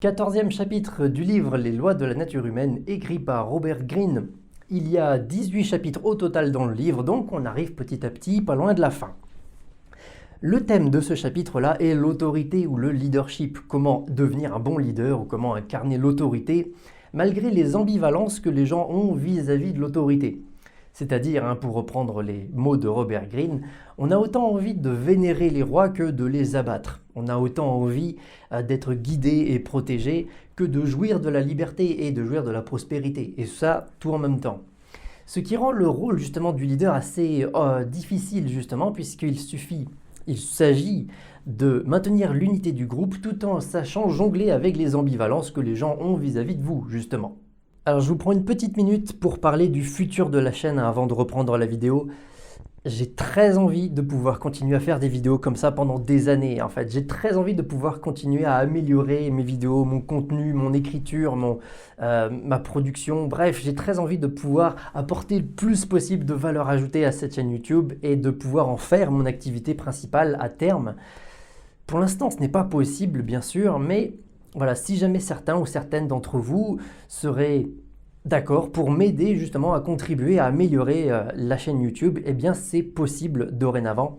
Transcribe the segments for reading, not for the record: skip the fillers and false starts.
14e chapitre du livre Les lois de la nature humaine, écrit par Robert Greene. Il y a 18 chapitres au total dans le livre, donc on arrive petit à petit pas loin de la fin. Le thème de ce chapitre-là est l'autorité ou le leadership, comment devenir un bon leader ou comment incarner l'autorité, malgré les ambivalences que les gens ont vis-à-vis de l'autorité. C'est-à-dire, pour reprendre les mots de Robert Greene, on a autant envie de vénérer les rois que de les abattre. On a autant envie d'être guidé et protégé que de jouir de la liberté et de jouir de la prospérité. Et ça, tout en même temps. Ce qui rend le rôle justement du leader assez difficile justement, puisqu'il s'agit de maintenir l'unité du groupe tout en sachant jongler avec les ambivalences que les gens ont vis-à-vis de vous justement. Alors je vous prends une petite minute pour parler du futur de la chaîne avant de reprendre la vidéo. J'ai très envie de pouvoir continuer à faire des vidéos comme ça pendant des années. En fait, j'ai très envie de pouvoir continuer à améliorer mes vidéos, mon contenu, mon écriture, ma production. Bref, j'ai très envie de pouvoir apporter le plus possible de valeur ajoutée à cette chaîne YouTube et de pouvoir en faire mon activité principale à terme. Pour l'instant, ce n'est pas possible, bien sûr, mais voilà, si jamais certains ou certaines d'entre vous seraient d'accord pour m'aider justement à contribuer à améliorer la chaîne YouTube, eh bien c'est possible dorénavant.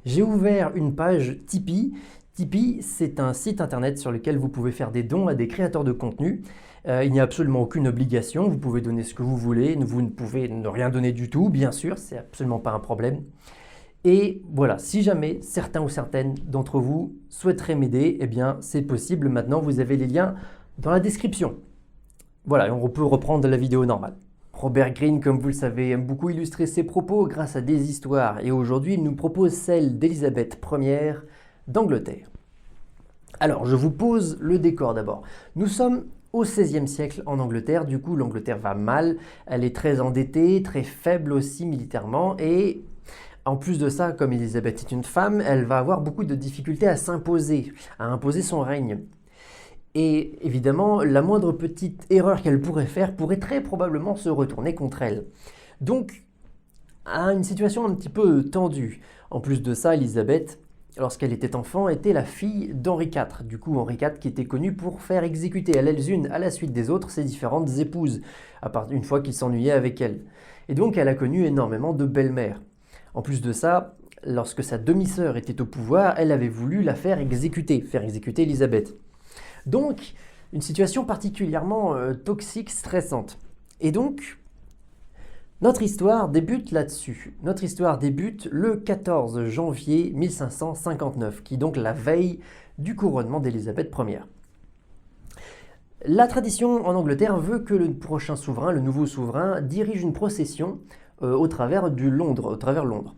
J'ai ouvert une page Tipeee. Tipeee, c'est un site internet sur lequel vous pouvez faire des dons à des créateurs de contenu. Il n'y a absolument aucune obligation, vous pouvez donner ce que vous voulez, vous ne pouvez ne rien donner du tout, bien sûr, c'est absolument pas un problème. Et voilà, si jamais certains ou certaines d'entre vous souhaiteraient m'aider, eh bien c'est possible. Maintenant, vous avez les liens dans la description. Voilà, on peut reprendre la vidéo normale. Robert Greene, comme vous le savez, aime beaucoup illustrer ses propos grâce à des histoires. Et aujourd'hui, il nous propose celle d'Élisabeth Ier d'Angleterre. Alors, je vous pose le décor d'abord. Nous sommes au XVIe siècle en Angleterre. Du coup, l'Angleterre va mal. Elle est très endettée, très faible aussi militairement. Et en plus de ça, comme Élisabeth est une femme, elle va avoir beaucoup de difficultés à s'imposer, à imposer son règne. Et évidemment, la moindre petite erreur qu'elle pourrait faire pourrait très probablement se retourner contre elle. Donc, à une situation un petit peu tendue. En plus de ça, Élisabeth, lorsqu'elle était enfant, était la fille d'Henri IV. Du coup, Henri IV qui était connu pour faire exécuter à l'une à la suite des autres ses différentes épouses, une fois qu'il s'ennuyait avec elles. Et donc, elle a connu énormément de belles-mères. En plus de ça, lorsque sa demi-sœur était au pouvoir, elle avait voulu la faire exécuter Élisabeth. Donc, une situation particulièrement toxique, stressante. Et donc, notre histoire débute là-dessus. Notre histoire débute le 14 janvier 1559, qui est donc la veille du couronnement d'Élisabeth Ier. La tradition en Angleterre veut que le prochain souverain, le nouveau souverain, dirige une procession au travers Londres.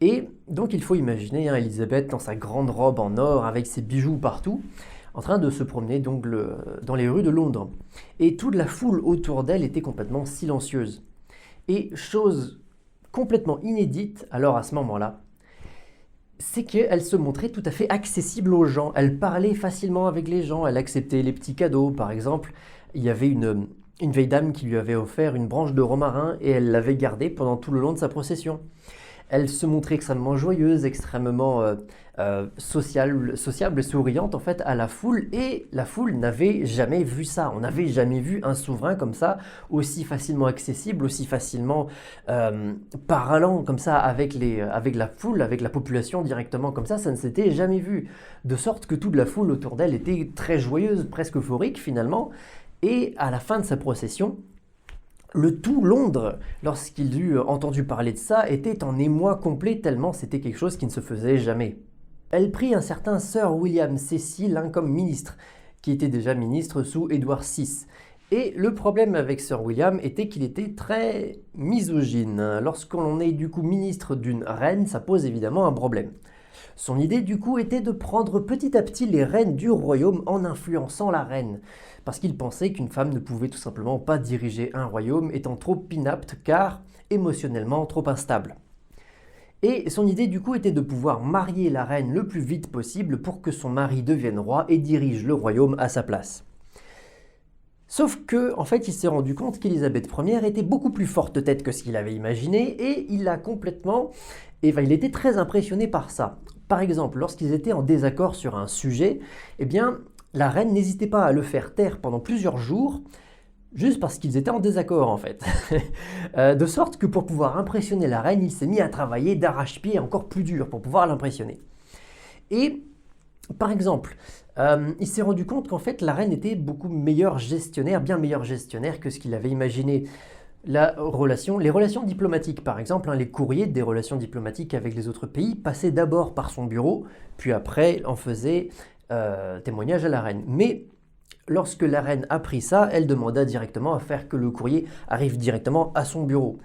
Et donc il faut imaginer Élisabeth dans sa grande robe en or avec ses bijoux partout, en train de se promener donc dans les rues de Londres. Et toute la foule autour d'elle était complètement silencieuse. Et chose complètement inédite alors à ce moment-là, c'est qu'elle se montrait tout à fait accessible aux gens. Elle parlait facilement avec les gens, elle acceptait les petits cadeaux. Par exemple, il y avait une vieille dame qui lui avait offert une branche de romarin et elle l'avait gardée pendant tout le long de sa procession. Elle se montrait extrêmement joyeuse, extrêmement sociable et souriante en fait à la foule, et la foule n'avait jamais vu ça. On n'avait jamais vu un souverain comme ça, aussi facilement accessible, aussi facilement parlant comme ça avec la foule, avec la population directement comme ça ne s'était jamais vu. De sorte que toute la foule autour d'elle était très joyeuse, presque euphorique finalement, et à la fin de sa procession, le tout Londres, lorsqu'il eut entendu parler de ça, était en émoi complet tellement c'était quelque chose qui ne se faisait jamais. Elle prit un certain Sir William Cecil comme ministre, qui était déjà ministre sous Édouard VI. Et le problème avec Sir William était qu'il était très misogyne. Lorsqu'on est du coup ministre d'une reine, ça pose évidemment un problème. Son idée du coup était de prendre petit à petit les rênes du royaume en influençant la reine, parce qu'il pensait qu'une femme ne pouvait tout simplement pas diriger un royaume étant trop inapte car émotionnellement trop instable. Et son idée du coup était de pouvoir marier la reine le plus vite possible pour que son mari devienne roi et dirige le royaume à sa place. Sauf que, en fait, il s'est rendu compte qu'Élisabeth Ier était beaucoup plus forte tête que ce qu'il avait imaginé et il était très impressionné par ça. Par exemple, lorsqu'ils étaient en désaccord sur un sujet, eh bien, la reine n'hésitait pas à le faire taire pendant plusieurs jours, juste parce qu'ils étaient en désaccord en fait. De sorte que pour pouvoir impressionner la reine, il s'est mis à travailler d'arrache-pied encore plus dur pour pouvoir l'impressionner. Et par exemple, il s'est rendu compte qu'en fait la reine était beaucoup meilleure gestionnaire, bien meilleure gestionnaire que ce qu'il avait imaginé. Les relations diplomatiques par exemple, les courriers des relations diplomatiques avec les autres pays passaient d'abord par son bureau, puis après en faisait témoignage à la reine. Mais lorsque la reine apprit ça, elle demanda directement à faire que le courrier arrive directement à son bureau.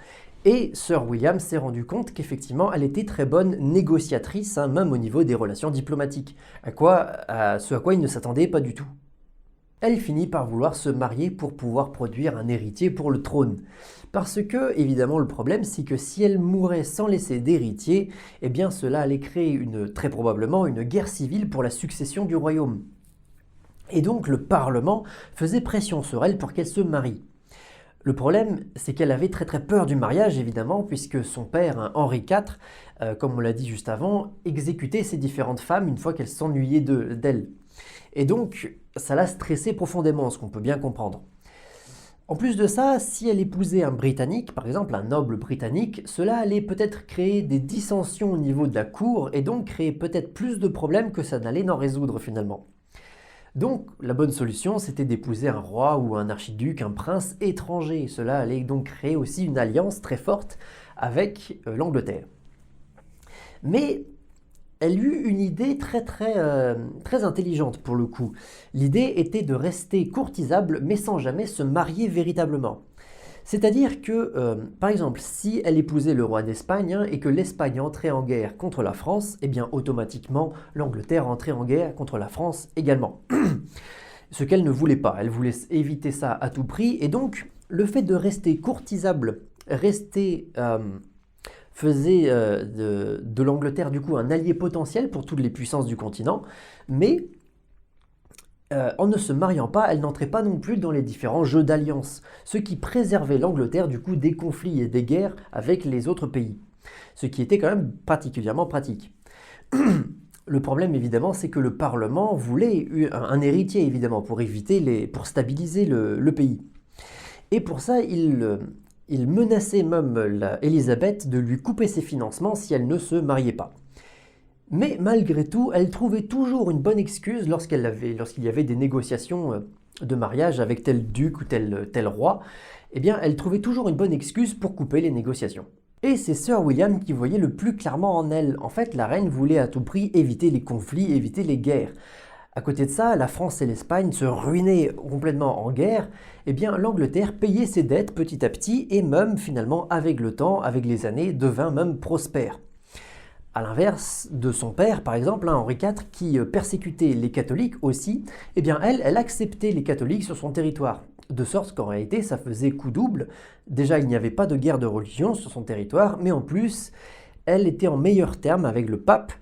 Et Sir William s'est rendu compte qu'effectivement, elle était très bonne négociatrice, même au niveau des relations diplomatiques, ce à quoi il ne s'attendait pas du tout. Elle finit par vouloir se marier pour pouvoir produire un héritier pour le trône. Parce que, évidemment, le problème, c'est que si elle mourait sans laisser d'héritier, eh bien cela allait créer très probablement une guerre civile pour la succession du royaume. Et donc le Parlement faisait pression sur elle pour qu'elle se marie. Le problème, c'est qu'elle avait très très peur du mariage, évidemment, puisque son père, Henri IV, comme on l'a dit juste avant, exécutait ses différentes femmes une fois qu'elles s'ennuyaient d'elle. Et donc, ça l'a stressée profondément, ce qu'on peut bien comprendre. En plus de ça, si elle épousait un Britannique, par exemple un noble britannique, cela allait peut-être créer des dissensions au niveau de la cour, et donc créer peut-être plus de problèmes que ça n'allait n'en résoudre finalement. Donc la bonne solution, c'était d'épouser un roi ou un archiduc, un prince étranger. Cela allait donc créer aussi une alliance très forte avec l'Angleterre. Mais elle eut une idée très intelligente pour le coup. L'idée était de rester courtisable mais sans jamais se marier véritablement. C'est-à-dire que, par exemple, si elle épousait le roi d'Espagne et que l'Espagne entrait en guerre contre la France, eh bien automatiquement l'Angleterre entrait en guerre contre la France également. Ce qu'elle ne voulait pas, elle voulait éviter ça à tout prix, et donc le fait de rester courtisable, faisait de l'Angleterre du coup un allié potentiel pour toutes les puissances du continent, mais en ne se mariant pas, elle n'entrait pas non plus dans les différents jeux d'alliance, ce qui préservait l'Angleterre du coup des conflits et des guerres avec les autres pays, ce qui était quand même particulièrement pratique. Le problème évidemment, c'est que le Parlement voulait un héritier évidemment pour stabiliser le pays. Et pour ça, il menaçait même Élisabeth de lui couper ses financements si elle ne se mariait pas. Mais malgré tout, elle trouvait toujours une bonne excuse lorsqu'il y avait des négociations de mariage avec tel duc ou tel roi. Eh bien, elle trouvait toujours une bonne excuse pour couper les négociations. Et c'est Sir William qui voyait le plus clairement en elle. En fait, la reine voulait à tout prix éviter les conflits, éviter les guerres. À côté de ça, la France et l'Espagne se ruinaient complètement en guerre. Eh bien, l'Angleterre payait ses dettes petit à petit et même finalement, avec le temps, avec les années, devint même prospère. À l'inverse de son père, par exemple, Henri IV, qui persécutait les catholiques aussi, eh bien elle acceptait les catholiques sur son territoire. De sorte qu'en réalité, ça faisait coup double. Déjà, il n'y avait pas de guerre de religion sur son territoire, mais en plus, elle était en meilleurs termes avec le pape,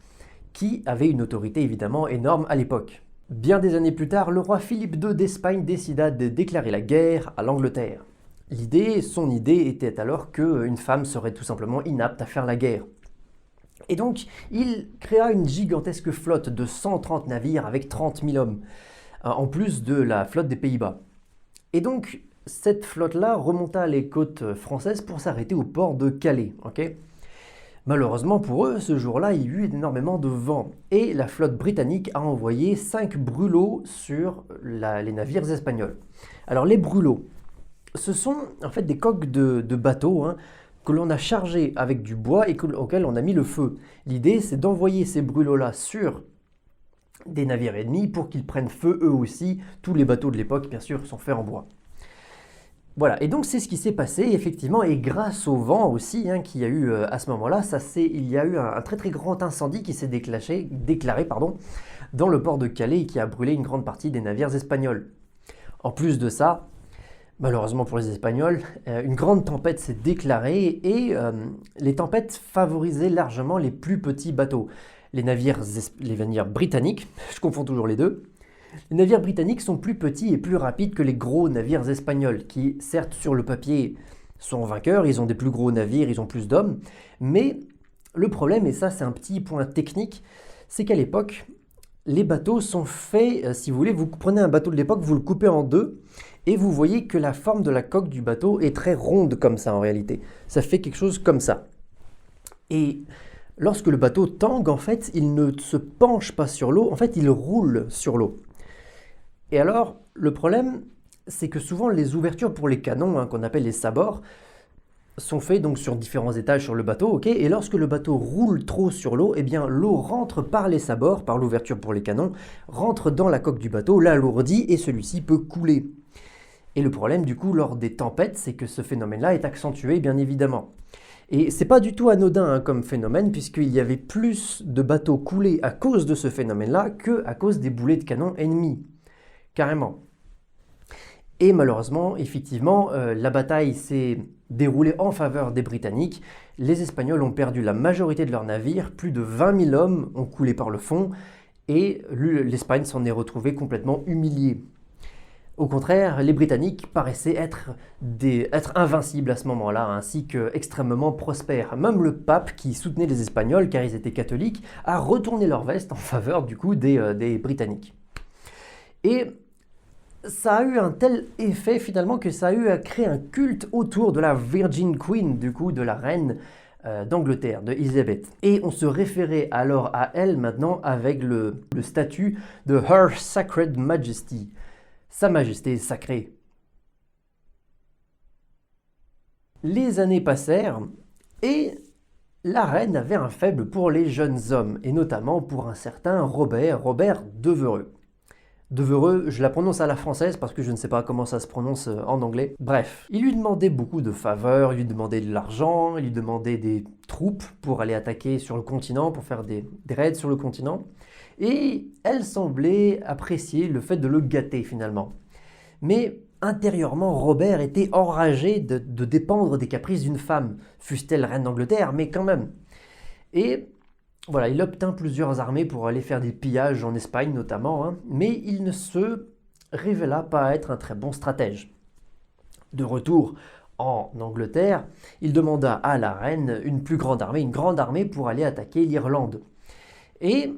qui avait une autorité évidemment énorme à l'époque. Bien des années plus tard, le roi Philippe II d'Espagne décida de déclarer la guerre à l'Angleterre. Son idée était alors qu'une femme serait tout simplement inapte à faire la guerre. Et donc, il créa une gigantesque flotte de 130 navires avec 30 000 hommes, en plus de la flotte des Pays-Bas. Et donc, cette flotte-là remonta les côtes françaises pour s'arrêter au port de Calais. Malheureusement pour eux, ce jour-là, il y eut énormément de vent, et la flotte britannique a envoyé 5 brûlots sur les navires espagnols. Alors les brûlots, ce sont en fait des coques de bateaux, que l'on a chargé avec du bois et auquel on a mis le feu. L'idée, c'est d'envoyer ces brûlots-là sur des navires ennemis pour qu'ils prennent feu eux aussi. Tous les bateaux de l'époque, bien sûr, sont faits en bois. Voilà, et donc c'est ce qui s'est passé, effectivement, et grâce au vent aussi qu'il y a eu à ce moment-là, il y a eu un très très grand incendie qui s'est déclaré dans le port de Calais et qui a brûlé une grande partie des navires espagnols. En plus de ça, malheureusement pour les Espagnols, une grande tempête s'est déclarée et les tempêtes favorisaient largement les plus petits bateaux. Les navires britanniques, je confonds toujours les deux, les navires britanniques sont plus petits et plus rapides que les gros navires espagnols qui, certes sur le papier, sont vainqueurs, ils ont des plus gros navires, ils ont plus d'hommes, mais le problème, et ça c'est un petit point technique, c'est qu'à l'époque, les bateaux sont faits, si vous voulez, vous prenez un bateau de l'époque, vous le coupez en deux, et vous voyez que la forme de la coque du bateau est très ronde comme ça en réalité. Ça fait quelque chose comme ça. Et lorsque le bateau tangue, en fait, il ne se penche pas sur l'eau, en fait, il roule sur l'eau. Et alors, le problème, c'est que souvent les ouvertures pour les canons, qu'on appelle les sabords, sont faits donc sur différents étages sur le bateau, ok. Et lorsque le bateau roule trop sur l'eau, eh bien l'eau rentre par les sabords, par l'ouverture pour les canons, rentre dans la coque du bateau, l'alourdit et celui-ci peut couler. Et le problème du coup lors des tempêtes, c'est que ce phénomène-là est accentué bien évidemment. Et c'est pas du tout anodin comme phénomène, puisqu'il y avait plus de bateaux coulés à cause de ce phénomène-là que à cause des boulets de canon ennemis. Carrément. Et malheureusement, effectivement, la bataille s'est déroulée en faveur des Britanniques. Les Espagnols ont perdu la majorité de leurs navires, plus de 20 000 hommes ont coulé par le fond, et l'Espagne s'en est retrouvée complètement humiliée. Au contraire, les Britanniques paraissaient être invincibles à ce moment-là, ainsi qu'extrêmement prospères. Même le pape, qui soutenait les Espagnols, car ils étaient catholiques, a retourné leur veste en faveur du coup des Britanniques. Et ça a eu un tel effet finalement que ça a eu à créer un culte autour de la Virgin Queen, du coup de la reine d'Angleterre, de Elizabeth. Et on se référait alors à elle maintenant avec le statut de Her Sacred Majesty, Sa Majesté sacrée. Les années passèrent et la reine avait un faible pour les jeunes hommes, et notamment pour un certain Robert Devereux. Devereux, je la prononce à la française parce que je ne sais pas comment ça se prononce en anglais. Bref, il lui demandait beaucoup de faveurs, il lui demandait de l'argent, il lui demandait des troupes pour aller attaquer sur le continent, pour faire des raids sur le continent. Et elle semblait apprécier le fait de le gâter finalement. Mais intérieurement, Robert était enragé de dépendre des caprices d'une femme, fût-elle reine d'Angleterre, mais quand même. Et voilà, il obtint plusieurs armées pour aller faire des pillages en Espagne notamment, mais il ne se révéla pas être un très bon stratège. De retour en Angleterre, il demanda à la reine une grande armée pour aller attaquer l'Irlande. Et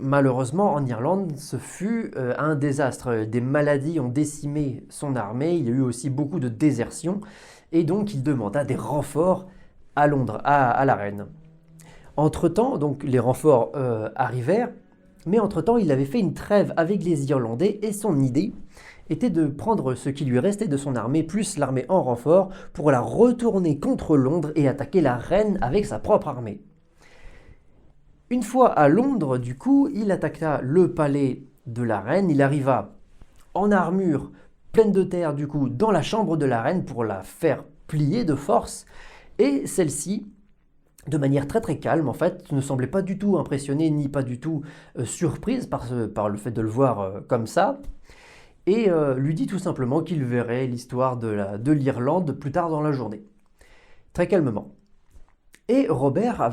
malheureusement, en Irlande, ce fut un désastre. Des maladies ont décimé son armée, il y a eu aussi beaucoup de désertions, et donc il demanda des renforts à Londres, à la reine. Entre-temps, donc les renforts arrivèrent, mais entre-temps, il avait fait une trêve avec les Irlandais et son idée était de prendre ce qui lui restait de son armée, plus l'armée en renfort, pour la retourner contre Londres et attaquer la reine avec sa propre armée. Une fois à Londres, du coup, il attaqua le palais de la reine, il arriva en armure pleine de terre, du coup, dans la chambre de la reine pour la faire plier de force, et celle-ci, de manière très très calme en fait, ne semblait pas du tout impressionnée ni pas du tout surprise par le fait de le voir comme ça, et lui dit tout simplement qu'il verrait l'histoire de l'Irlande plus tard dans la journée, très calmement. Et Robert,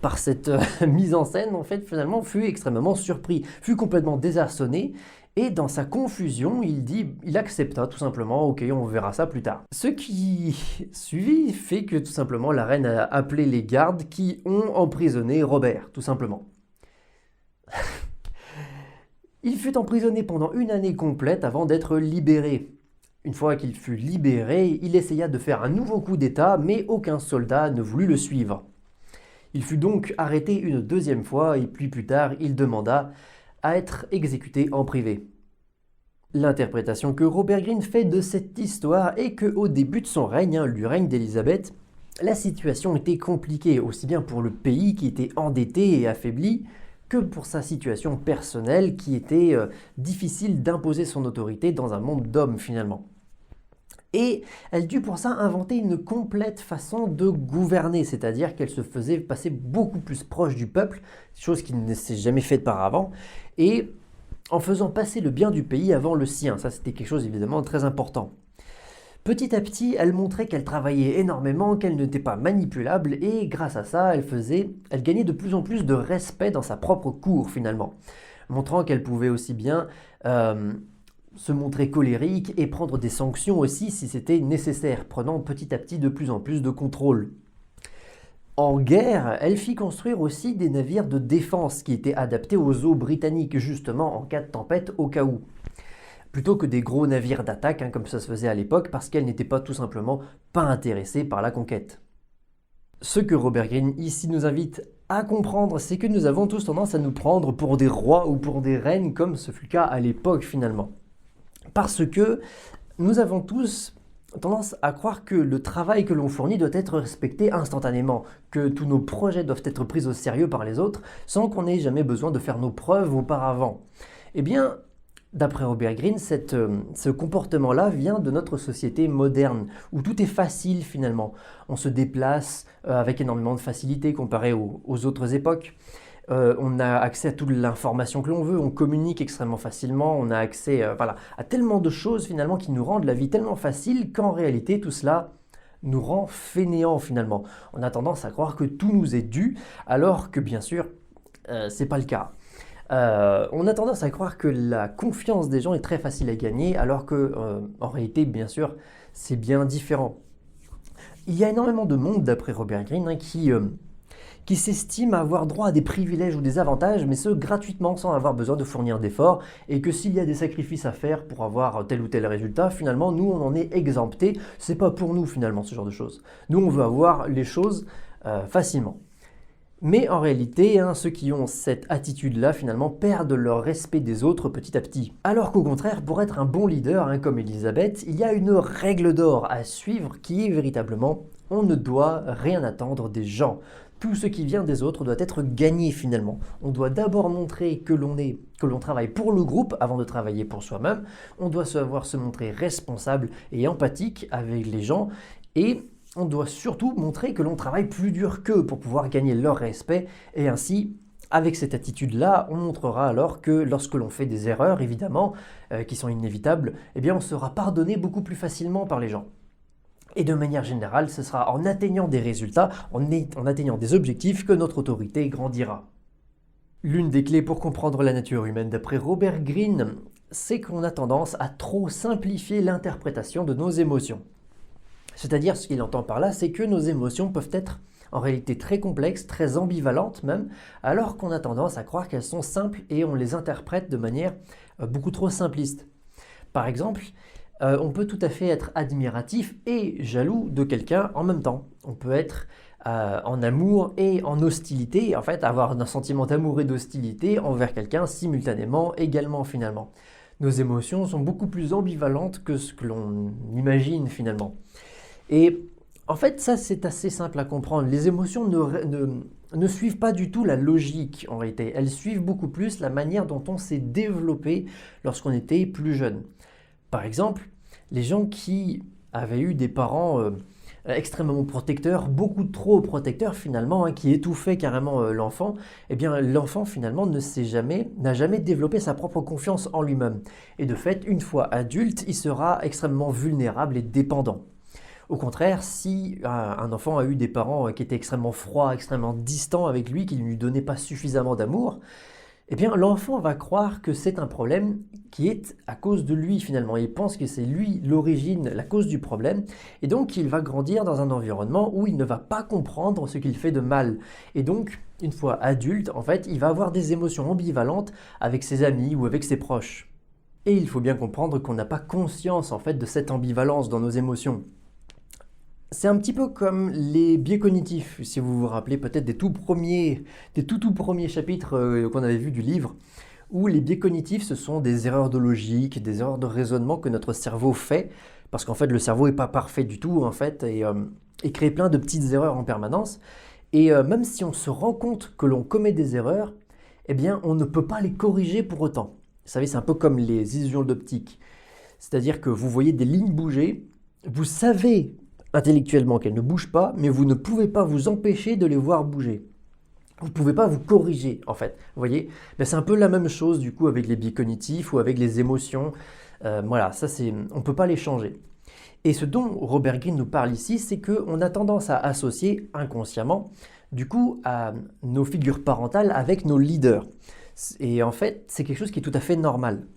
par cette mise en scène, en fait, finalement, fut extrêmement surpris, fut complètement désarçonné, et dans sa confusion, il accepta tout simplement, ok, on verra ça plus tard. Ce qui suivit fait que tout simplement la reine a appelé les gardes qui ont emprisonné Robert, tout simplement. Il fut emprisonné pendant une année complète avant d'être libéré. Une fois qu'il fut libéré, il essaya de faire un nouveau coup d'État, mais aucun soldat ne voulut le suivre. Il fut donc arrêté une deuxième fois, et puis plus tard, il demanda à être exécuté en privé. L'interprétation que Robert Greene fait de cette histoire est qu'au début de son règne, du règne d'Élisabeth, la situation était compliquée, aussi bien pour le pays qui était endetté et affaibli, que pour sa situation personnelle qui était difficile d'imposer son autorité dans un monde d'hommes finalement. Et elle dut pour ça inventer une complète façon de gouverner, c'est-à-dire qu'elle se faisait passer beaucoup plus proche du peuple, chose qui ne s'est jamais faite par avant, et en faisant passer le bien du pays avant le sien. Ça, c'était quelque chose évidemment très important. Petit à petit, elle montrait qu'elle travaillait énormément, qu'elle n'était pas manipulable, et grâce à ça, elle gagnait de plus en plus de respect dans sa propre cour finalement, montrant qu'elle pouvait aussi bien se montrer colérique et prendre des sanctions aussi si c'était nécessaire, prenant petit à petit de plus en plus de contrôle. En guerre, elle fit construire aussi des navires de défense qui étaient adaptés aux eaux britanniques, justement en cas de tempête au cas où. Plutôt que des gros navires d'attaque, comme ça se faisait à l'époque, parce qu'elle n'était pas tout simplement pas intéressée par la conquête. Ce que Robert Greene ici nous invite à comprendre, c'est que nous avons tous tendance à nous prendre pour des rois ou pour des reines, comme ce fut le cas à l'époque finalement. Parce que nous avons tous tendance à croire que le travail que l'on fournit doit être respecté instantanément, que tous nos projets doivent être pris au sérieux par les autres, sans qu'on ait jamais besoin de faire nos preuves auparavant. Eh bien, d'après Robert Greene, ce comportement-là vient de notre société moderne, où tout est facile finalement. On se déplace avec énormément de facilité comparé aux autres époques. On a accès à toute l'information que l'on veut, on communique extrêmement facilement, on a accès à tellement de choses finalement qui nous rendent la vie tellement facile qu'en réalité tout cela nous rend fainéants finalement. On a tendance à croire que tout nous est dû, alors que bien sûr, c'est pas le cas. On a tendance à croire que la confiance des gens est très facile à gagner, alors que en réalité, bien sûr, c'est bien différent. Il y a énormément de monde, d'après Robert Greene, qui s'estime avoir droit à des privilèges ou des avantages, mais ce gratuitement, sans avoir besoin de fournir d'efforts, et que s'il y a des sacrifices à faire pour avoir tel ou tel résultat, finalement, nous, on en est exempté. C'est pas pour nous, finalement, ce genre de choses. Nous, on veut avoir les choses facilement. Mais en réalité, ceux qui ont cette attitude-là, finalement, perdent leur respect des autres petit à petit. Alors qu'au contraire, pour être un bon leader, comme Elisabeth, il y a une règle d'or à suivre qui est véritablement « on ne doit rien attendre des gens ». Tout ce qui vient des autres doit être gagné finalement. On doit d'abord montrer que l'on travaille pour le groupe avant de travailler pour soi-même. On doit savoir se montrer responsable et empathique avec les gens et on doit surtout montrer que l'on travaille plus dur qu'eux pour pouvoir gagner leur respect et ainsi, avec cette attitude-là, on montrera alors que lorsque l'on fait des erreurs, évidemment, qui sont inévitables, eh bien on sera pardonné beaucoup plus facilement par les gens. Et de manière générale, ce sera en atteignant des résultats, en atteignant des objectifs que notre autorité grandira. L'une des clés pour comprendre la nature humaine d'après Robert Greene, c'est qu'on a tendance à trop simplifier l'interprétation de nos émotions. C'est-à-dire, ce qu'il entend par là, c'est que nos émotions peuvent être en réalité très complexes, très ambivalentes même, alors qu'on a tendance à croire qu'elles sont simples et on les interprète de manière beaucoup trop simpliste. Par exemple, on peut tout à fait être admiratif et jaloux de quelqu'un en même temps. On peut être en amour et en hostilité, en fait avoir un sentiment d'amour et d'hostilité envers quelqu'un simultanément également finalement. Nos émotions sont beaucoup plus ambivalentes que ce que l'on imagine finalement. Et en fait ça c'est assez simple à comprendre. Les émotions ne suivent pas du tout la logique en réalité. Elles suivent beaucoup plus la manière dont on s'est développé lorsqu'on était plus jeune. Par exemple, les gens qui avaient eu des parents extrêmement protecteurs, beaucoup trop protecteurs finalement, qui étouffaient carrément l'enfant, eh bien l'enfant finalement n'a jamais développé sa propre confiance en lui-même. Et de fait, une fois adulte, il sera extrêmement vulnérable et dépendant. Au contraire, si un enfant a eu des parents qui étaient extrêmement froids, extrêmement distants avec lui, qui ne lui donnaient pas suffisamment d'amour, eh bien l'enfant va croire que c'est un problème qui est à cause de lui finalement. Il pense que c'est lui l'origine, la cause du problème et donc il va grandir dans un environnement où il ne va pas comprendre ce qu'il fait de mal. Et donc, une fois adulte, en fait, il va avoir des émotions ambivalentes avec ses amis ou avec ses proches. Et il faut bien comprendre qu'on n'a pas conscience en fait de cette ambivalence dans nos émotions. C'est un petit peu comme les biais cognitifs, si vous vous rappelez peut-être des tout premiers chapitres qu'on avait vus du livre, où les biais cognitifs, ce sont des erreurs de logique, des erreurs de raisonnement que notre cerveau fait, parce qu'en fait le cerveau n'est pas parfait du tout en fait, et crée plein de petites erreurs en permanence. Et même si on se rend compte que l'on commet des erreurs, eh bien on ne peut pas les corriger pour autant. Vous savez, c'est un peu comme les illusions d'optique. C'est-à-dire que vous voyez des lignes bouger, vous savez intellectuellement qu'elles ne bougent pas, mais vous ne pouvez pas vous empêcher de les voir bouger. Vous ne pouvez pas vous corriger, en fait. Vous voyez, c'est un peu la même chose, du coup, avec les biais cognitifs ou avec les émotions. Voilà, ça, on ne peut pas les changer. Et ce dont Robert Greene nous parle ici, c'est qu'on a tendance à associer inconsciemment, du coup, à nos figures parentales avec nos leaders. Et en fait, c'est quelque chose qui est tout à fait normal.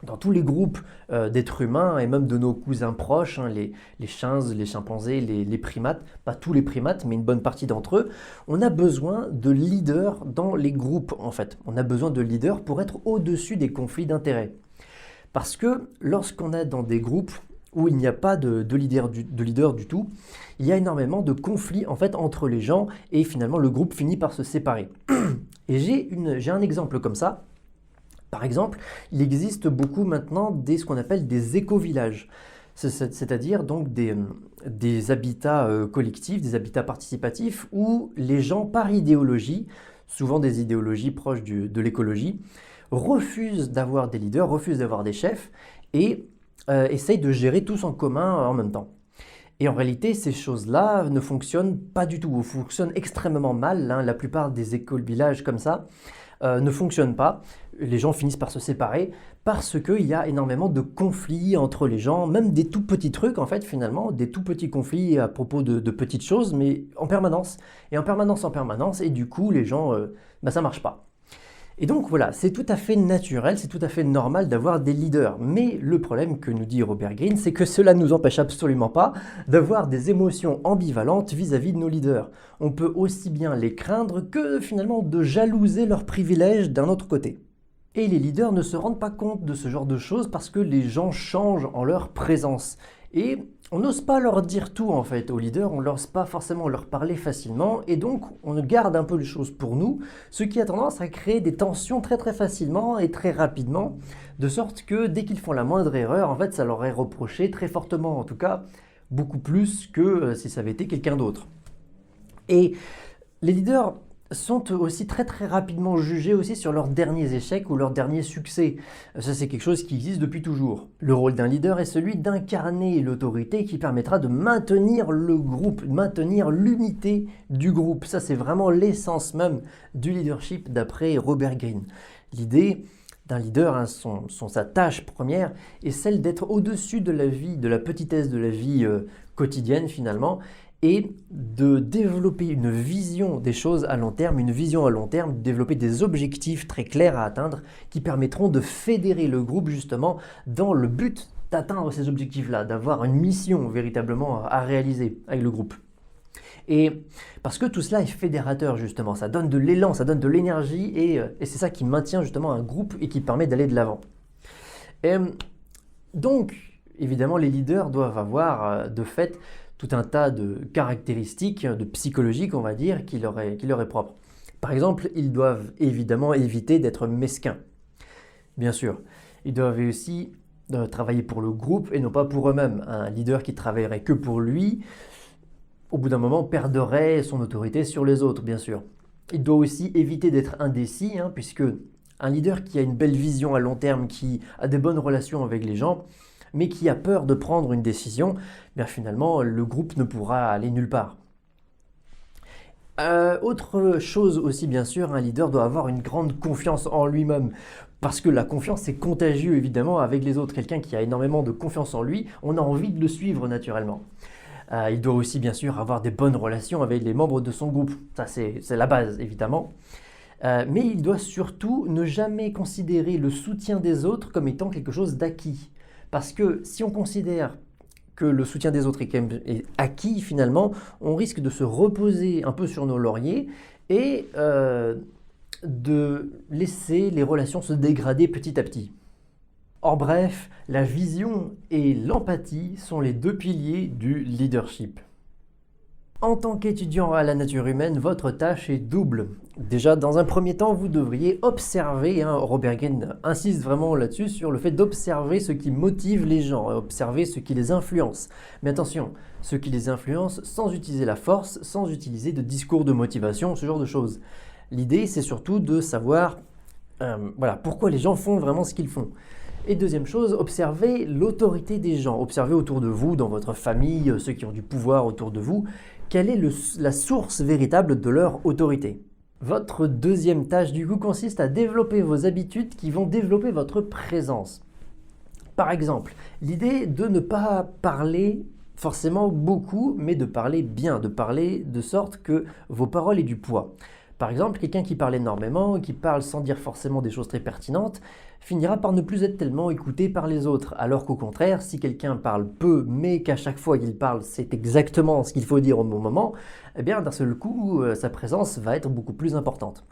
dans tous les groupes d'êtres humains et même de nos cousins proches, hein, les chimpanzés, les chimpanzés, les primates, pas tous les primates, mais une bonne partie d'entre eux, on a besoin de leaders dans les groupes en fait. On a besoin de leaders pour être au-dessus des conflits d'intérêts. Parce que lorsqu'on est dans des groupes où il n'y a pas de leader du tout, il y a énormément de conflits en fait entre les gens et finalement le groupe finit par se séparer. Et j'ai un exemple comme ça. Par exemple, il existe beaucoup maintenant ce qu'on appelle des éco-villages, c'est-à-dire donc des habitats collectifs, des habitats participatifs où les gens par idéologie, souvent des idéologies proches de l'écologie, refusent d'avoir des leaders, refusent d'avoir des chefs et essayent de gérer tous en commun en même temps. Et en réalité, ces choses-là ne fonctionnent pas du tout, ou fonctionnent extrêmement mal, hein. La plupart des éco-villages comme ça ne fonctionnent pas. Les gens finissent par se séparer parce qu'il y a énormément de conflits entre les gens, même des tout petits trucs en fait finalement, des tout petits conflits à propos de petites choses, mais en permanence, et du coup les gens, ça marche pas. Et donc voilà, c'est tout à fait naturel, c'est tout à fait normal d'avoir des leaders. Mais le problème que nous dit Robert Greene, c'est que cela ne nous empêche absolument pas d'avoir des émotions ambivalentes vis-à-vis de nos leaders. On peut aussi bien les craindre que finalement de jalouser leurs privilèges d'un autre côté. Et les leaders ne se rendent pas compte de ce genre de choses parce que les gens changent en leur présence. Et on n'ose pas leur dire tout en fait aux leaders, on n'ose pas forcément leur parler facilement et donc on garde un peu les choses pour nous, ce qui a tendance à créer des tensions très très facilement et très rapidement, de sorte que dès qu'ils font la moindre erreur, en fait ça leur est reproché très fortement, en tout cas beaucoup plus que si ça avait été quelqu'un d'autre. Et les leaders sont aussi très très rapidement jugés aussi sur leurs derniers échecs ou leurs derniers succès. Ça c'est quelque chose qui existe depuis toujours. Le rôle d'un leader est celui d'incarner l'autorité qui permettra de maintenir le groupe, de maintenir l'unité du groupe. Ça c'est vraiment l'essence même du leadership d'après Robert Greene. L'idée d'un leader, hein, sa tâche première est celle d'être au-dessus de la vie, de la petitesse de la vie quotidienne finalement, et de développer une vision des choses à long terme, de développer des objectifs très clairs à atteindre qui permettront de fédérer le groupe justement dans le but d'atteindre ces objectifs-là, d'avoir une mission véritablement à réaliser avec le groupe. Et parce que tout cela est fédérateur justement, ça donne de l'élan, ça donne de l'énergie et c'est ça qui maintient justement un groupe et qui permet d'aller de l'avant. Donc, évidemment, les leaders doivent avoir de fait tout un tas de caractéristiques, de psychologiques, on va dire, qui leur est propre. Par exemple, ils doivent évidemment éviter d'être mesquins. Bien sûr, ils doivent aussi travailler pour le groupe et non pas pour eux-mêmes. Un leader qui travaillerait que pour lui, au bout d'un moment, perdrait son autorité sur les autres, bien sûr. Il doit aussi éviter d'être indécis, hein, puisque un leader qui a une belle vision à long terme, qui a des bonnes relations avec les gens, mais qui a peur de prendre une décision, bien finalement, le groupe ne pourra aller nulle part. Autre chose aussi, bien sûr, un leader doit avoir une grande confiance en lui-même, parce que la confiance, c'est contagieux, évidemment, avec les autres. Quelqu'un qui a énormément de confiance en lui, on a envie de le suivre naturellement. Il doit aussi, bien sûr, avoir des bonnes relations avec les membres de son groupe. Ça, c'est la base, évidemment. Mais il doit surtout ne jamais considérer le soutien des autres comme étant quelque chose d'acquis. Parce que si on considère que le soutien des autres est acquis, finalement, on risque de se reposer un peu sur nos lauriers et de laisser les relations se dégrader petit à petit. Or bref, la vision et l'empathie sont les deux piliers du leadership. En tant qu'étudiant à la nature humaine, votre tâche est double. Déjà, dans un premier temps, vous devriez observer, hein, Robert Greene insiste vraiment là-dessus, sur le fait d'observer ce qui motive les gens, observer ce qui les influence. Mais attention, ce qui les influence sans utiliser la force, sans utiliser de discours de motivation, ce genre de choses. L'idée, c'est surtout de savoir pourquoi les gens font vraiment ce qu'ils font. Et deuxième chose, observez l'autorité des gens. Observez autour de vous, dans votre famille, ceux qui ont du pouvoir autour de vous, quelle est la source véritable de leur autorité. Votre deuxième tâche du coup consiste à développer vos habitudes qui vont développer votre présence. Par exemple, l'idée de ne pas parler forcément beaucoup, mais de parler bien, de parler de sorte que vos paroles aient du poids. Par exemple, quelqu'un qui parle énormément, qui parle sans dire forcément des choses très pertinentes, finira par ne plus être tellement écouté par les autres. Alors qu'au contraire, si quelqu'un parle peu, mais qu'à chaque fois qu'il parle, c'est exactement ce qu'il faut dire au bon moment, eh bien d'un seul coup, sa présence va être beaucoup plus importante.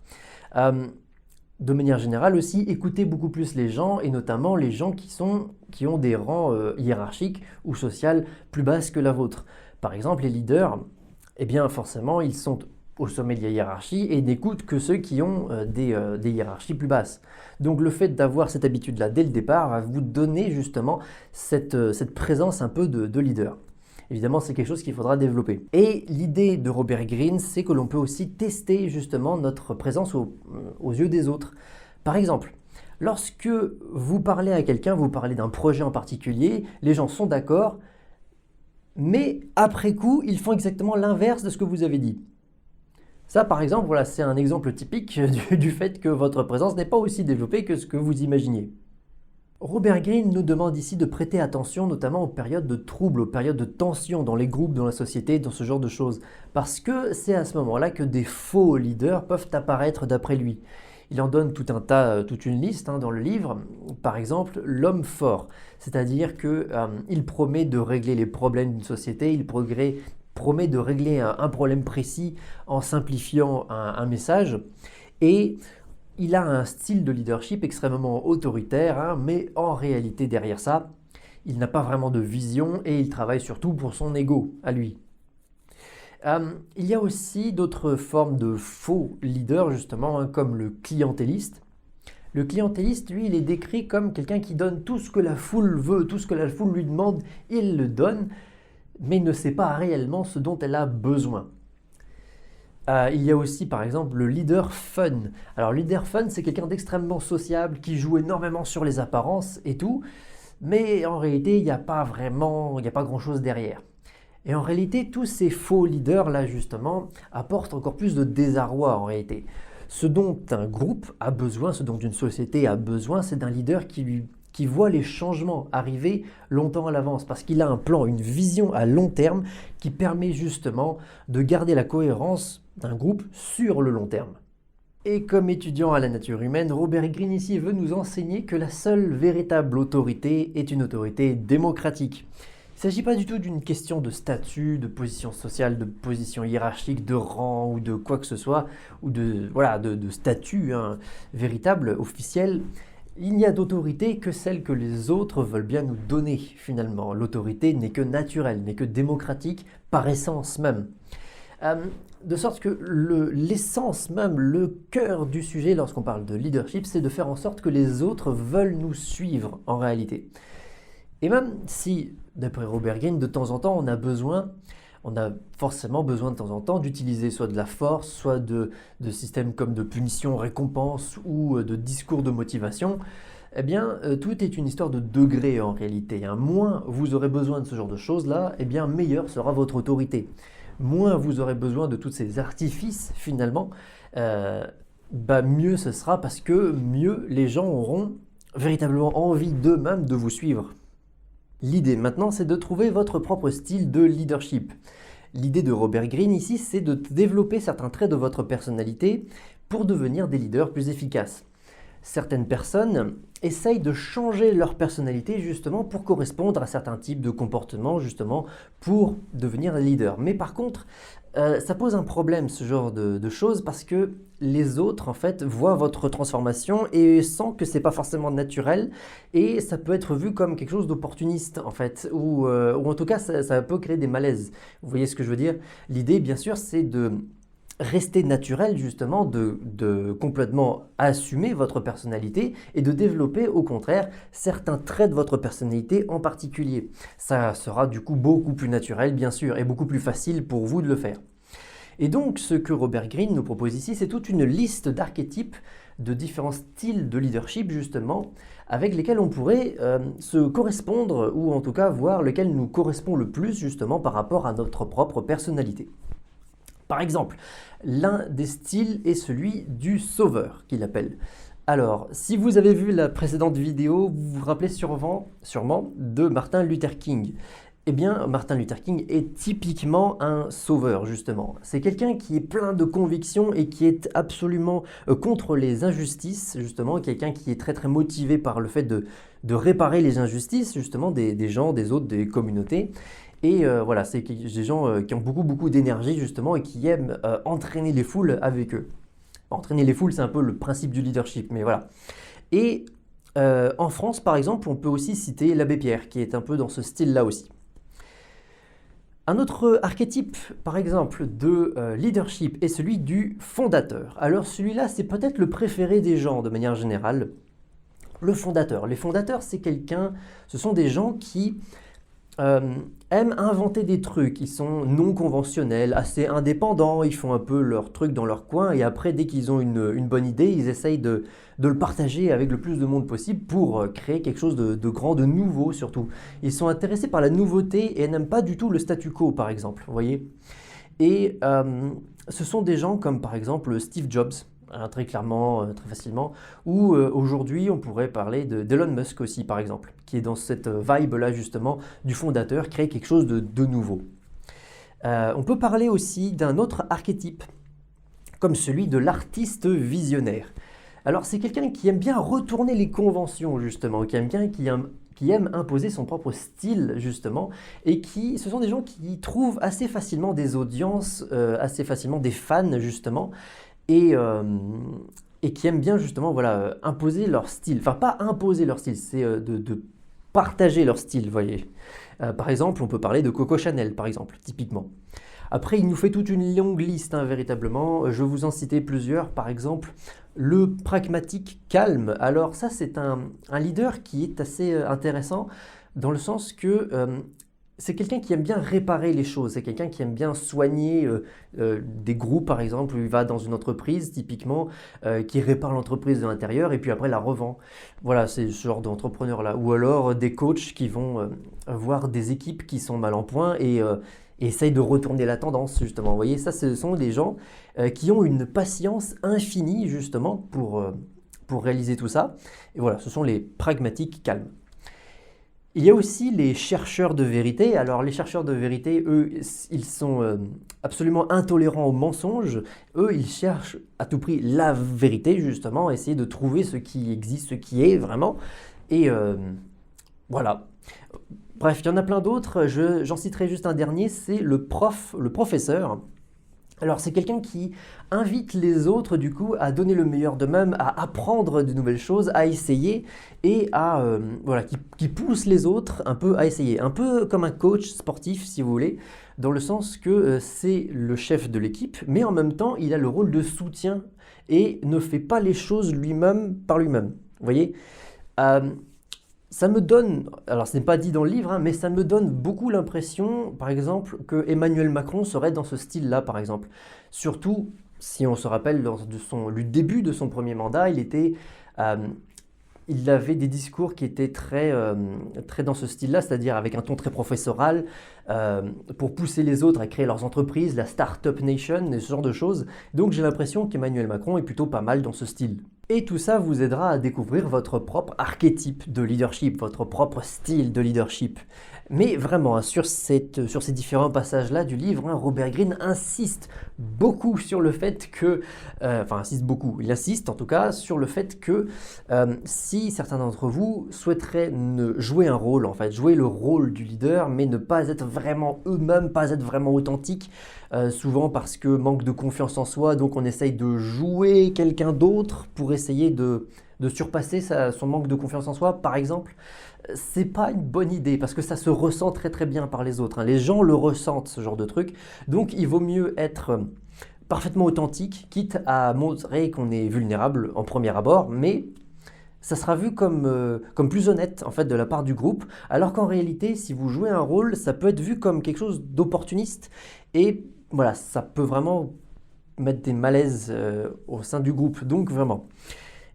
De manière générale aussi, écoutez beaucoup plus les gens, et notamment les gens qui ont des rangs hiérarchiques ou sociaux plus basses que la vôtre. Par exemple, les leaders, eh bien forcément, ils sont au sommet de la hiérarchie et n'écoutent que ceux qui ont des hiérarchies plus basses. Donc le fait d'avoir cette habitude-là dès le départ va vous donner justement cette présence un peu de leader. Évidemment, c'est quelque chose qu'il faudra développer. Et l'idée de Robert Greene, c'est que l'on peut aussi tester justement notre présence aux yeux des autres. Par exemple, lorsque vous parlez à quelqu'un, vous parlez d'un projet en particulier, les gens sont d'accord, mais après coup, ils font exactement l'inverse de ce que vous avez dit. Ça, par exemple, voilà, c'est un exemple typique du fait que votre présence n'est pas aussi développée que ce que vous imaginiez. Robert Greene nous demande ici de prêter attention notamment aux périodes de troubles, aux périodes de tension dans les groupes, dans la société, dans ce genre de choses. Parce que c'est à ce moment-là que des faux leaders peuvent apparaître d'après lui. Il en donne toute une liste dans le livre. Par exemple, l'homme fort, c'est-à-dire qu'il promet de régler les problèmes d'une société, il promet de régler un problème précis en simplifiant un message. Et il a un style de leadership extrêmement autoritaire, mais en réalité derrière ça, il n'a pas vraiment de vision et il travaille surtout pour son ego à lui. Il y a aussi d'autres formes de faux leaders justement, comme le clientéliste. Le clientéliste, lui, il est décrit comme quelqu'un qui donne tout ce que la foule veut, tout ce que la foule lui demande, il le donne, mais ne sait pas réellement ce dont elle a besoin. Il y a aussi par exemple le leader fun. Alors le leader fun, c'est quelqu'un d'extrêmement sociable qui joue énormément sur les apparences et tout, mais en réalité il n'y a pas grand chose derrière. Et en réalité tous ces faux leaders là justement apportent encore plus de désarroi en réalité. Ce dont un groupe a besoin, ce dont une société a besoin, c'est d'un leader qui voit les changements arriver longtemps à l'avance, parce qu'il a un plan, une vision à long terme qui permet justement de garder la cohérence d'un groupe sur le long terme. Et comme étudiant à la nature humaine, Robert Greene ici veut nous enseigner que la seule véritable autorité est une autorité démocratique. Il ne s'agit pas du tout d'une question de statut, de position sociale, de position hiérarchique, de rang ou de quoi que ce soit, ou de statut véritable, officiel. Il n'y a d'autorité que celle que les autres veulent bien nous donner finalement. L'autorité n'est que naturelle, n'est que démocratique par essence même. De sorte que l'essence même, le cœur du sujet lorsqu'on parle de leadership, c'est de faire en sorte que les autres veulent nous suivre en réalité. Et même si, d'après Robert Greene, de temps en temps on a forcément besoin de temps en temps d'utiliser soit de la force, soit de systèmes comme de punition, récompense ou de discours de motivation, eh bien tout est une histoire de degrés en réalité. Moins vous aurez besoin de ce genre de choses-là, eh bien meilleure sera votre autorité. Moins vous aurez besoin de tous ces artifices finalement, mieux ce sera, parce que mieux les gens auront véritablement envie d'eux-mêmes de vous suivre. L'idée maintenant, c'est de trouver votre propre style de leadership. L'idée de Robert Greene ici, c'est de développer certains traits de votre personnalité pour devenir des leaders plus efficaces. Certaines personnes essayent de changer leur personnalité justement pour correspondre à certains types de comportements, justement pour devenir leader. Mais par contre, ça pose un problème, ce genre de choses, parce que les autres en fait voient votre transformation et sentent que c'est pas forcément naturel, et ça peut être vu comme quelque chose d'opportuniste en fait, ou en tout cas ça peut créer des malaises. Vous voyez ce que je veux dire? L'idée bien sûr c'est de rester naturel justement, de complètement assumer votre personnalité et de développer au contraire certains traits de votre personnalité en particulier. Ça sera du coup beaucoup plus naturel bien sûr et beaucoup plus facile pour vous de le faire. Et donc ce que Robert Greene nous propose ici, c'est toute une liste d'archétypes de différents styles de leadership justement, avec lesquels on pourrait se correspondre, ou en tout cas voir lequel nous correspond le plus justement par rapport à notre propre personnalité. Par exemple, l'un des styles est celui du sauveur, qu'il appelle. Alors, si vous avez vu la précédente vidéo, vous vous rappelez sûrement de Martin Luther King. Eh bien, Martin Luther King est typiquement un sauveur, justement. C'est quelqu'un qui est plein de convictions et qui est absolument contre les injustices, justement. Quelqu'un qui est très très motivé par le fait de réparer les injustices, justement, des gens, des autres, des communautés. Et voilà, c'est des gens qui ont beaucoup beaucoup d'énergie, justement, et qui aiment entraîner les foules avec eux. Entraîner les foules, c'est un peu le principe du leadership, mais voilà. Et en France, par exemple, on peut aussi citer l'abbé Pierre, qui est un peu dans ce style-là aussi. Un autre archétype, par exemple, de leadership est celui du fondateur. Alors celui-là, c'est peut-être le préféré des gens de manière générale. Le fondateur. Les fondateurs, ce sont des gens qui aiment inventer des trucs. Ils sont non conventionnels, assez indépendants, ils font un peu leur truc dans leur coin et après, dès qu'ils ont une bonne idée, ils essayent de le partager avec le plus de monde possible pour créer quelque chose de grand, de nouveau surtout. Ils sont intéressés par la nouveauté et n'aiment pas du tout le statu quo, par exemple, vous voyez. Et ce sont des gens comme par exemple Steve Jobs, très clairement, très facilement, ou aujourd'hui on pourrait parler d'Elon Musk aussi par exemple, qui est dans cette vibe-là justement du fondateur, créer quelque chose de nouveau. On peut parler aussi d'un autre archétype, comme celui de l'artiste visionnaire. Alors c'est quelqu'un qui aime bien retourner les conventions justement, qui aime imposer son propre style justement, et ce sont des gens qui trouvent assez facilement des audiences, assez facilement des fans justement, et qui aiment bien justement voilà, imposer leur style. Enfin, pas imposer leur style, c'est de partager leur style, vous voyez. Par exemple, on peut parler de Coco Chanel, par exemple, typiquement. Après, il nous fait toute une longue liste, hein, véritablement. Je vais vous en citer plusieurs. Par exemple, le pragmatique calme. Alors ça, c'est un leader qui est assez intéressant dans le sens que c'est quelqu'un qui aime bien réparer les choses, c'est quelqu'un qui aime bien soigner des groupes par exemple, où il va dans une entreprise typiquement, qui répare l'entreprise de l'intérieur et puis après la revend. Voilà, c'est ce genre d'entrepreneur-là. Ou alors des coachs qui vont voir des équipes qui sont mal en point et essayent de retourner la tendance justement. Vous voyez, ça ce sont des gens qui ont une patience infinie justement pour réaliser tout ça. Et voilà, ce sont les pragmatiques calmes. Il y a aussi les chercheurs de vérité. Alors les chercheurs de vérité, eux, ils sont absolument intolérants aux mensonges. Eux, ils cherchent à tout prix la vérité, justement, essayer de trouver ce qui existe, ce qui est vraiment. Et voilà. Bref, il y en a plein d'autres. J'en citerai juste un dernier, c'est le professeur. Alors c'est quelqu'un qui invite les autres du coup à donner le meilleur d'eux-mêmes, à apprendre de nouvelles choses, à essayer et voilà, qui pousse les autres un peu à essayer. Un peu comme un coach sportif si vous voulez, dans le sens que c'est le chef de l'équipe, mais en même temps il a le rôle de soutien et ne fait pas les choses lui-même par lui-même. Vous voyez ça me donne, alors ce n'est pas dit dans le livre, hein, mais ça me donne beaucoup l'impression, par exemple, que Emmanuel Macron serait dans ce style-là, par exemple. Surtout, si on se rappelle, lors du début de son premier mandat, il avait des discours qui étaient très dans ce style-là, c'est-à-dire avec un ton très professoral, pour pousser les autres à créer leurs entreprises, la Startup Nation, et ce genre de choses. Donc j'ai l'impression qu'Emmanuel Macron est plutôt pas mal dans ce style. Et tout ça vous aidera à découvrir votre propre archétype de leadership, votre propre style de leadership. Mais vraiment, hein, sur ces différents passages-là du livre, hein, Robert Greene insiste beaucoup sur le fait que, il insiste en tout cas sur le fait que si certains d'entre vous souhaiteraient jouer un rôle, en fait, jouer le rôle du leader, mais ne pas être vraiment eux-mêmes, pas être vraiment authentiques, souvent parce que manque de confiance en soi, donc on essaye de jouer quelqu'un d'autre pour essayer de surpasser son manque de confiance en soi, par exemple. C'est pas une bonne idée parce que ça se ressent très très bien par les autres, hein. Les gens le ressentent, ce genre de truc. Donc il vaut mieux être parfaitement authentique, quitte à montrer qu'on est vulnérable en premier abord, mais ça sera vu comme plus honnête en fait de la part du groupe, alors qu'en réalité, si vous jouez un rôle, ça peut être vu comme quelque chose d'opportuniste et voilà, ça peut vraiment mettre des malaises au sein du groupe. Donc vraiment,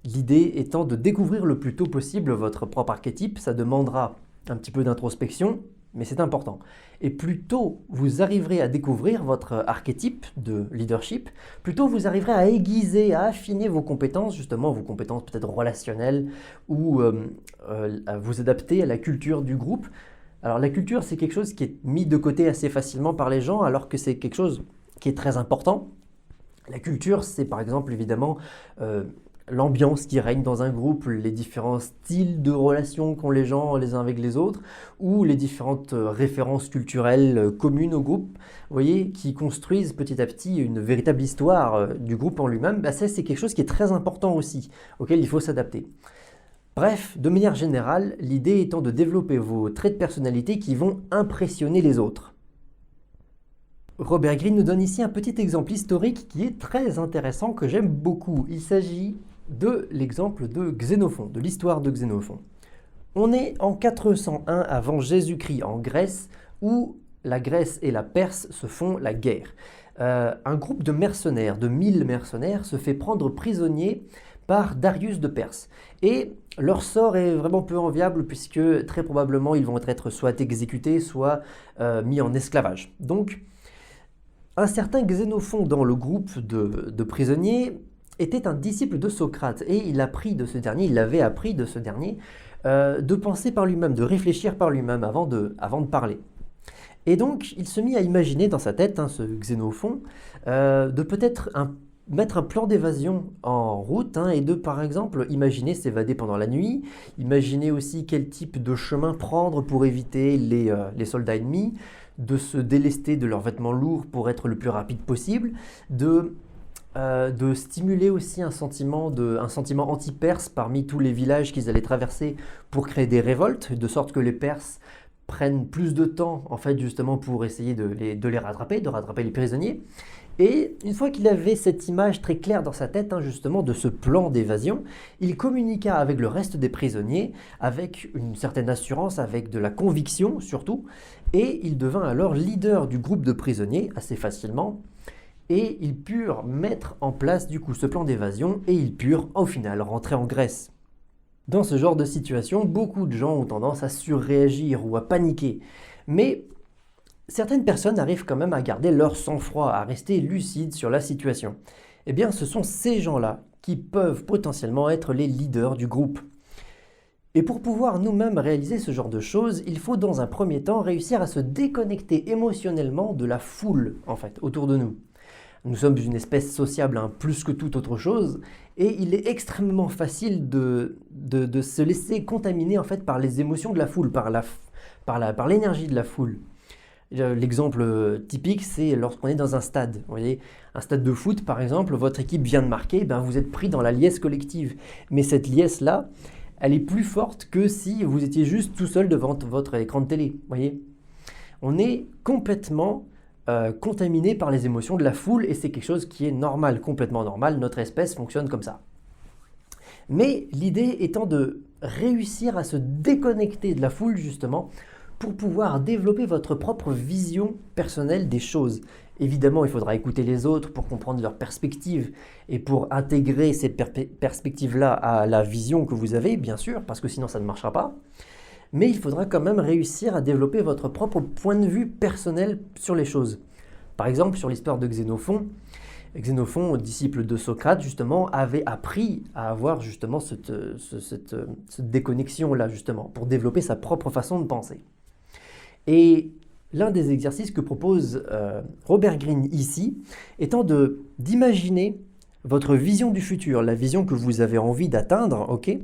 l'idée étant de découvrir le plus tôt possible votre propre archétype. Ça demandera un petit peu d'introspection, mais c'est important. Et plus tôt vous arriverez à découvrir votre archétype de leadership, plus tôt vous arriverez à aiguiser, à affiner vos compétences, justement vos compétences peut-être relationnelles, ou à vous adapter à la culture du groupe. Alors la culture, c'est quelque chose qui est mis de côté assez facilement par les gens, alors que c'est quelque chose qui est très important. La culture, c'est par exemple évidemment l'ambiance qui règne dans un groupe, les différents styles de relations qu'ont les gens les uns avec les autres, ou les différentes références culturelles communes au groupe, vous voyez, qui construisent petit à petit une véritable histoire du groupe en lui-même. Ça, c'est quelque chose qui est très important aussi, auquel il faut s'adapter. Bref, de manière générale, l'idée étant de développer vos traits de personnalité qui vont impressionner les autres. Robert Greene nous donne ici un petit exemple historique qui est très intéressant, que j'aime beaucoup. Il s'agit de l'exemple de Xénophon, de l'histoire de Xénophon. On est en 401 avant Jésus-Christ en Grèce, où la Grèce et la Perse se font la guerre. Un groupe de mercenaires, de 1000 mercenaires, se fait prendre prisonnier par Darius de Perse. Et leur sort est vraiment peu enviable, puisque très probablement ils vont être soit exécutés, soit mis en esclavage. Donc, un certain Xénophon dans le groupe de prisonniers était un disciple de Socrate, et il avait appris de ce dernier de penser par lui-même, de réfléchir par lui-même avant de parler. Et donc il se mit à imaginer dans sa tête, ce Xénophon, de peut-être mettre un plan d'évasion en route, et de par exemple imaginer s'évader pendant la nuit, imaginer aussi quel type de chemin prendre pour éviter les soldats ennemis, de se délester de leurs vêtements lourds pour être le plus rapide possible, de stimuler aussi un sentiment anti-perse parmi tous les villages qu'ils allaient traverser pour créer des révoltes, de sorte que les Perses prennent plus de temps en fait justement pour essayer de les rattraper, de rattraper les prisonniers. Et une fois qu'il avait cette image très claire dans sa tête, justement, de ce plan d'évasion, il communiqua avec le reste des prisonniers, avec une certaine assurance, avec de la conviction surtout, et il devint alors leader du groupe de prisonniers assez facilement, et ils purent mettre en place du coup ce plan d'évasion, et ils purent au final rentrer en Grèce. Dans ce genre de situation, beaucoup de gens ont tendance à surréagir ou à paniquer, mais certaines personnes arrivent quand même à garder leur sang-froid, à rester lucides sur la situation. Eh bien, ce sont ces gens-là qui peuvent potentiellement être les leaders du groupe. Et pour pouvoir nous-mêmes réaliser ce genre de choses, il faut dans un premier temps réussir à se déconnecter émotionnellement de la foule, en fait, autour de nous. Nous sommes une espèce sociable, plus que toute autre chose, et il est extrêmement facile de se laisser contaminer en fait par les émotions de la foule, par l'énergie de la foule. L'exemple typique, c'est lorsqu'on est dans un stade. Vous voyez, un stade de foot, par exemple, votre équipe vient de marquer, vous êtes pris dans la liesse collective. Mais cette liesse-là, elle est plus forte que si vous étiez juste tout seul devant votre écran de télé. Vous voyez, on est complètement contaminé par les émotions de la foule, et c'est quelque chose qui est normal, complètement normal. Notre espèce fonctionne comme ça. Mais l'idée étant de réussir à se déconnecter de la foule, justement, pour pouvoir développer votre propre vision personnelle des choses. Évidemment, il faudra écouter les autres pour comprendre leur perspective et pour intégrer ces perspectives-là à la vision que vous avez, bien sûr, parce que sinon ça ne marchera pas. Mais il faudra quand même réussir à développer votre propre point de vue personnel sur les choses. Par exemple, sur l'histoire de Xénophon, disciple de Socrate, justement, avait appris à avoir justement cette déconnexion-là, justement, pour développer sa propre façon de penser. Et l'un des exercices que propose Robert Greene ici, étant d'imaginer votre vision du futur, la vision que vous avez envie d'atteindre, ok,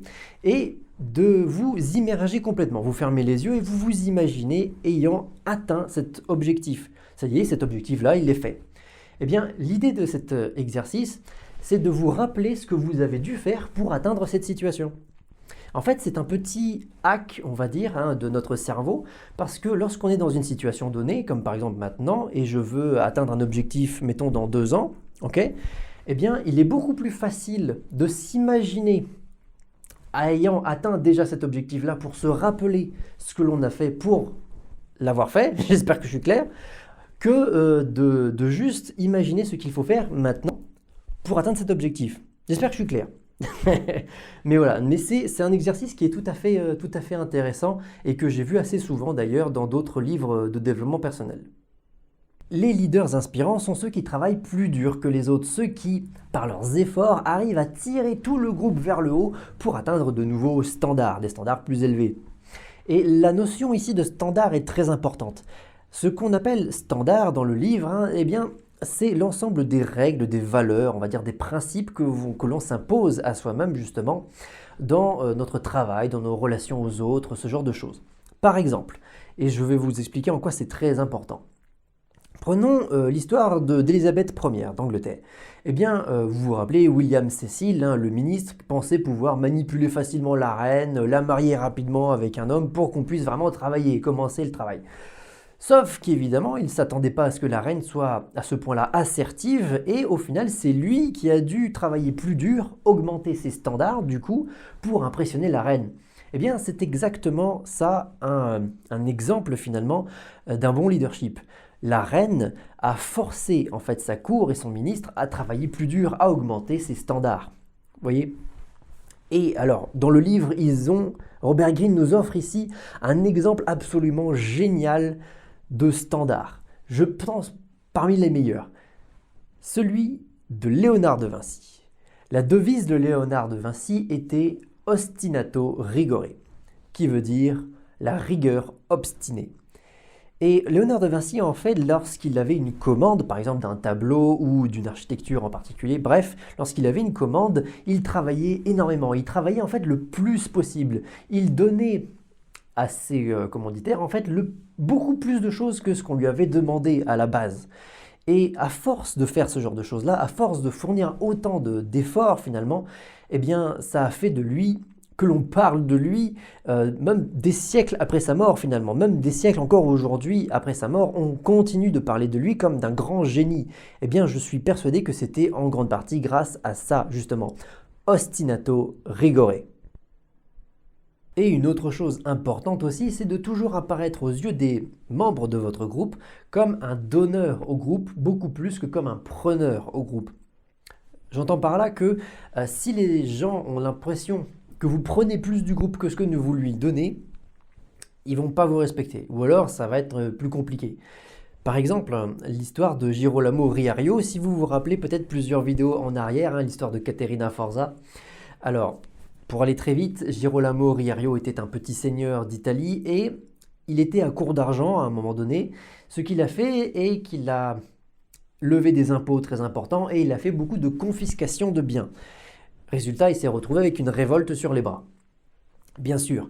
et de vous immerger complètement. Vous fermez les yeux et vous vous imaginez ayant atteint cet objectif. Ça y est, cet objectif-là, il est fait. Eh bien, l'idée de cet exercice, c'est de vous rappeler ce que vous avez dû faire pour atteindre cette situation. En fait, c'est un petit hack, on va dire, de notre cerveau, parce que lorsqu'on est dans une situation donnée, comme par exemple maintenant, et je veux atteindre un objectif, mettons, dans 2 ans, ok, eh bien, il est beaucoup plus facile de s'imaginer ayant atteint déjà cet objectif-là pour se rappeler ce que l'on a fait pour l'avoir fait, j'espère que je suis clair, que de juste imaginer ce qu'il faut faire maintenant pour atteindre cet objectif. J'espère que je suis clair. Mais voilà, c'est un exercice qui est tout à fait intéressant et que j'ai vu assez souvent d'ailleurs dans d'autres livres de développement personnel. Les leaders inspirants sont ceux qui travaillent plus dur que les autres, ceux qui, par leurs efforts, arrivent à tirer tout le groupe vers le haut pour atteindre de nouveaux standards, des standards plus élevés. Et la notion ici de standard est très importante. Ce qu'on appelle standard dans le livre, eh bien, c'est l'ensemble des règles, des valeurs, on va dire des principes que l'on s'impose à soi-même justement dans notre travail, dans nos relations aux autres, ce genre de choses. Par exemple, et je vais vous expliquer en quoi c'est très important. Prenons l'histoire d'Élisabeth Ier d'Angleterre. Eh bien, vous vous rappelez, William Cecil, le ministre, pensait pouvoir manipuler facilement la reine, la marier rapidement avec un homme pour qu'on puisse vraiment travailler et commencer le travail. Sauf qu'évidemment, il ne s'attendait pas à ce que la reine soit à ce point-là assertive, et au final, c'est lui qui a dû travailler plus dur, augmenter ses standards, du coup, pour impressionner la reine. Eh bien, c'est exactement ça, un exemple finalement d'un bon leadership. La reine a forcé en fait sa cour et son ministre à travailler plus dur, à augmenter ses standards. Vous voyez ? Et alors, dans le livre, Robert Greene nous offre ici un exemple absolument génial de standard. Je pense parmi les meilleurs. Celui de Léonard de Vinci. La devise de Léonard de Vinci était ostinato rigore, qui veut dire la rigueur obstinée. Et Léonard de Vinci, en fait, lorsqu'il avait une commande, par exemple d'un tableau ou d'une architecture en particulier, bref, lorsqu'il avait une commande, il travaillait énormément. Il travaillait en fait le plus possible. Il donnait à ses commanditaires en fait beaucoup plus de choses que ce qu'on lui avait demandé à la base. Et à force de faire ce genre de choses-là, à force de fournir autant d'efforts finalement, eh bien, ça a fait de lui que l'on parle de lui, même des siècles après sa mort finalement, même des siècles encore aujourd'hui après sa mort, on continue de parler de lui comme d'un grand génie. Eh bien, je suis persuadé que c'était en grande partie grâce à ça justement, ostinato rigore. Et une autre chose importante aussi, c'est de toujours apparaître aux yeux des membres de votre groupe comme un donneur au groupe, beaucoup plus que comme un preneur au groupe. J'entends par là que si les gens ont l'impression que vous prenez plus du groupe que ce que vous lui donnez, ils vont pas vous respecter. Ou alors, ça va être plus compliqué. Par exemple, l'histoire de Girolamo Riario, si vous vous rappelez peut-être plusieurs vidéos en arrière, l'histoire de Caterina Forza. Alors, pour aller très vite, Girolamo Riario était un petit seigneur d'Italie et il était à court d'argent à un moment donné. Ce qu'il a fait est qu'il a levé des impôts très importants et il a fait beaucoup de confiscation de biens. Résultat, il s'est retrouvé avec une révolte sur les bras. Bien sûr,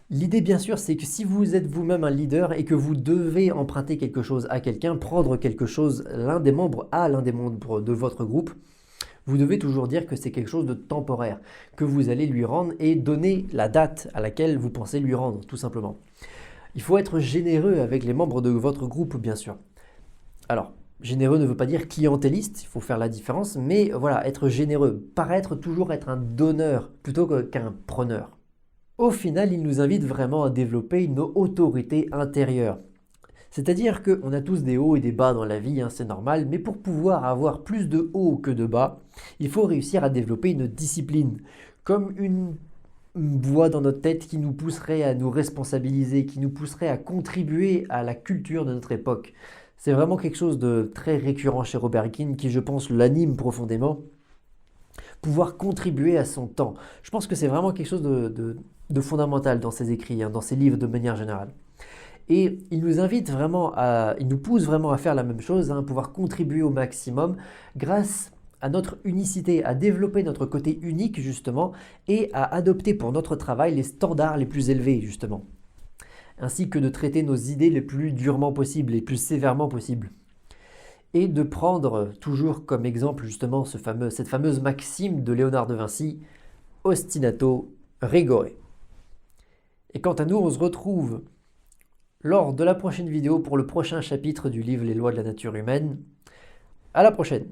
l'idée bien sûr, c'est que si vous êtes vous-même un leader et que vous devez emprunter quelque chose à quelqu'un, prendre quelque chose l'un des membres de votre groupe, vous devez toujours dire que c'est quelque chose de temporaire, que vous allez lui rendre et donner la date à laquelle vous pensez lui rendre, tout simplement. Il faut être généreux avec les membres de votre groupe, bien sûr. Alors, généreux ne veut pas dire clientéliste, il faut faire la différence, mais voilà, être généreux, paraître toujours être un donneur plutôt qu'un preneur. Au final, il nous invite vraiment à développer une autorité intérieure. C'est-à-dire qu'on a tous des hauts et des bas dans la vie, c'est normal, mais pour pouvoir avoir plus de hauts que de bas, il faut réussir à développer une discipline, comme une voix dans notre tête qui nous pousserait à nous responsabiliser, qui nous pousserait à contribuer à la culture de notre époque. C'est vraiment quelque chose de très récurrent chez Robert Greene qui, je pense, l'anime profondément. Pouvoir contribuer à son temps. Je pense que c'est vraiment quelque chose de fondamental dans ses écrits, dans ses livres de manière générale. Et il nous pousse vraiment à faire la même chose, pouvoir contribuer au maximum grâce à notre unicité, à développer notre côté unique justement et à adopter pour notre travail les standards les plus élevés justement, ainsi que de traiter nos idées les plus durement possible, les plus sévèrement possible. Et de prendre toujours comme exemple justement cette fameuse maxime de Léonard de Vinci, ostinato rigore. Et quant à nous, on se retrouve lors de la prochaine vidéo pour le prochain chapitre du livre Les lois de la nature humaine. À la prochaine!